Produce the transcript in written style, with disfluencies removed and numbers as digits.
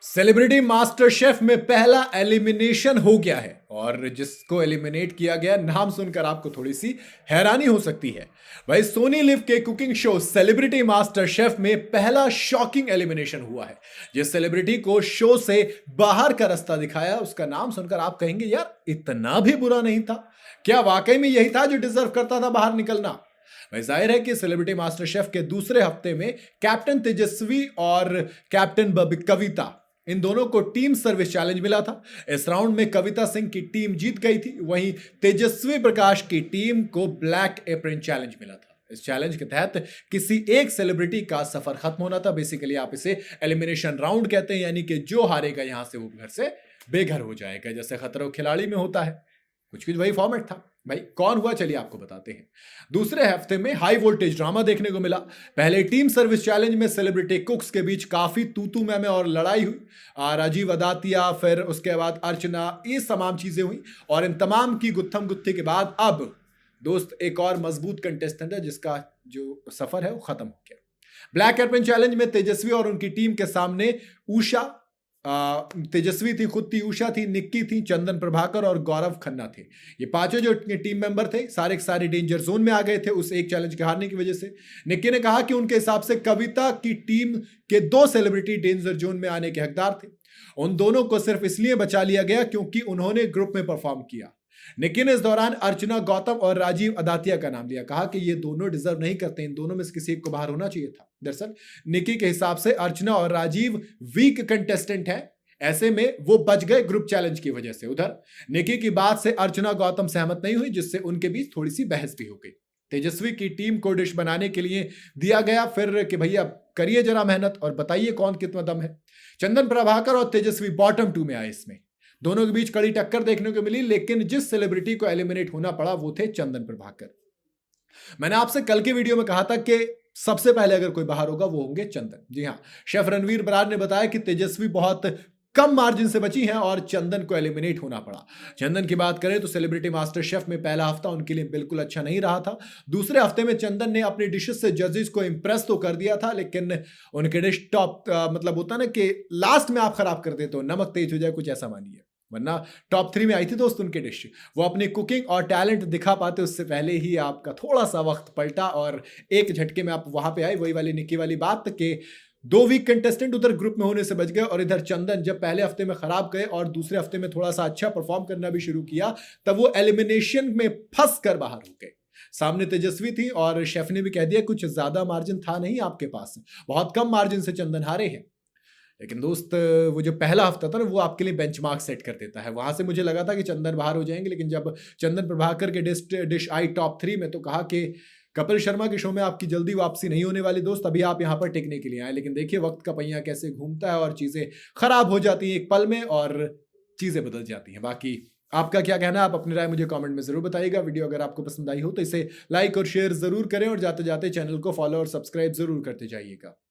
Celebrity master chef में पहला elimination हो गया है और जिसको एलिमिनेट किया गया नाम सुनकर आपको थोड़ी सी हैरानी हो सकती है। भाई सोनी लिव के cooking show celebrity master chef में पहला शॉकिंग एलिमिनेशन हुआ है। जिस सेलिब्रिटी को शो से बाहर का रास्ता दिखाया उसका नाम सुनकर आप कहेंगे यार इतना भी बुरा नहीं था। क्या वाकई में यही था जो डिजर्व करता था बाहर निकलना? भाई जाहिर है कि सेलिब्रिटी मास्टर शेफ के दूसरे हफ्ते में कैप्टन तेजस्वी और कैप्टन कविता इन दोनों को टीम सर्विस चैलेंज मिला था। इस राउंड में कविता सिंह की टीम जीत गई थी, वहीं तेजस्वी प्रकाश की टीम को ब्लैक एप्रन चैलेंज मिला था। इस चैलेंज के तहत किसी एक सेलिब्रिटी का सफर खत्म होना था। बेसिकली आप इसे एलिमिनेशन राउंड कहते हैं, यानी कि जो हारेगा यहां से वो घर से बेघर हो जाएगा, जैसे खतरों खिलाड़ी में होता है। कुछ कुछ वही फॉर्मेट था। भाई कौन हुआ चलिए आपको बताते हैं। दूसरे हफ्ते में हाई वोल्टेज ड्रामा देखने को मिला। पहले टीम सर्विस चैलेंज में सेलिब्रिटी कुक्स के बीच काफी तू मैं और लड़ाई हुई। राजीव अदातिया, फिर उसके बाद अर्चना, ये तमाम चीजें हुई और इन तमाम की गुत्थम गुत्थी के बाद अब दोस्त एक और मजबूत कंटेस्टेंट है जिसका जो सफर है वो खत्म हो गया। ब्लैक एप्रन चैलेंज में तेजस्वी और उनकी टीम के सामने उषा, तेजस्वी थी, खुद थी, उषा थी, निक्की थी, चंदन प्रभाकर और गौरव खन्ना थे। ये पांचों जो टीम मेंबर थे सारे के सारे डेंजर जोन में आ गए थे उस एक चैलेंज के हारने की वजह से। निक्की ने कहा कि उनके हिसाब से कविता की टीम के दो सेलिब्रिटी डेंजर जोन में आने के हकदार थे। उन दोनों को सिर्फ इसलिए बचा लिया गया क्योंकि उन्होंने ग्रुप में परफॉर्म किया। निक्की ने इस दौरान अर्चना, गौतम और राजीव अदातिया का नाम लिया। कहा कि ये दोनों डिजर्व नहीं करते, इन दोनों में से किसी एक को बाहर होना चाहिए था। दरअसल निक्की के हिसाब से अर्चना और राजीव वीक कंटेस्टेंट है, ऐसे में वो बच गए ग्रुप चैलेंज की वजह से। उधर निकी की बात से अर्चना, गौतम सहमत नहीं हुई, जिससे उनके बीच थोड़ी सी बहस भी हो गई। तेजस्वी की टीम को डिश बनाने के लिए दिया गया फिर कि भैया करिए जरा मेहनत और बताइए कौन कितना दम है। चंदन प्रभाकर और तेजस्वी बॉटम 2 में आए। इसमें दोनों के बीच कड़ी टक्कर देखने को मिली, लेकिन जिस सेलिब्रिटी को एलिमिनेट होना पड़ा वो थे चंदन प्रभाकर। मैंने आपसे कल के वीडियो में कहा था कि सबसे पहले अगर कोई बाहर होगा वो होंगे चंदन। जी हां, शेफ रणवीर बरार ने बताया कि तेजस्वी बहुत कम मार्जिन से बची हैं और चंदन को एलिमिनेट होना पड़ा। चंदन की बात करें तो सेलिब्रिटी मास्टर शेफ में पहला हफ्ता उनके लिए बिल्कुल अच्छा नहीं रहा था। दूसरे हफ्ते में चंदन ने अपनी डिशेस से जजेस को इंप्रेस तो कर दिया था, लेकिन उनके डिश टॉप मतलब होता ना कि लास्ट में आप खराब कर देते हो, नमक तेज हो जाए, कुछ ऐसा मानिए। वरना टॉप 3 में आई थी दोस्त उनकी डिश। वो अपनी कुकिंग और टैलेंट दिखा पाते उससे पहले ही आपका थोड़ा सा वक्त पलटा और एक झटके में आप वहां पे आए। वही वाली निक्की वाली बात कि 2 वीक कंटेस्टेंट उधर ग्रुप में होने से बच गए और इधर चंदन जब पहले हफ्ते में खराब गए और दूसरे हफ्ते में थोड़ा सा अच्छा परफॉर्म करना भी शुरू किया तब वो एलिमिनेशन में फंस कर बाहर हो गए। सामने तेजस्वी थी और शेफ ने भी कह दिया कुछ ज्यादा मार्जिन था नहीं आपके पास, बहुत कम मार्जिन से चंदन हारे हैं। लेकिन दोस्त वो जो पहला हफ्ता था ना वो आपके लिए बेंचमार्क सेट कर देता है। वहां से मुझे लगा था कि चंदन बाहर हो जाएंगे, लेकिन जब चंदन प्रभाकर के डिश आई टॉप 3 में तो कहा कि कपिल शर्मा के शो में आपकी जल्दी वापसी नहीं होने वाली दोस्त, अभी आप यहाँ पर टिकने के लिए आए। लेकिन देखिए वक्त का पहिया कैसे घूमता है और चीजें खराब हो जाती हैं एक पल में और चीजें बदल जाती हैं। बाकी आपका क्या कहना है, आप अपनी राय मुझे कमेंट में जरूर बताइएगा। वीडियो अगर आपको पसंद आई हो तो इसे लाइक और शेयर जरूर करें और जाते जाते चैनल को फॉलो और सब्सक्राइब जरूर करते जाइएगा।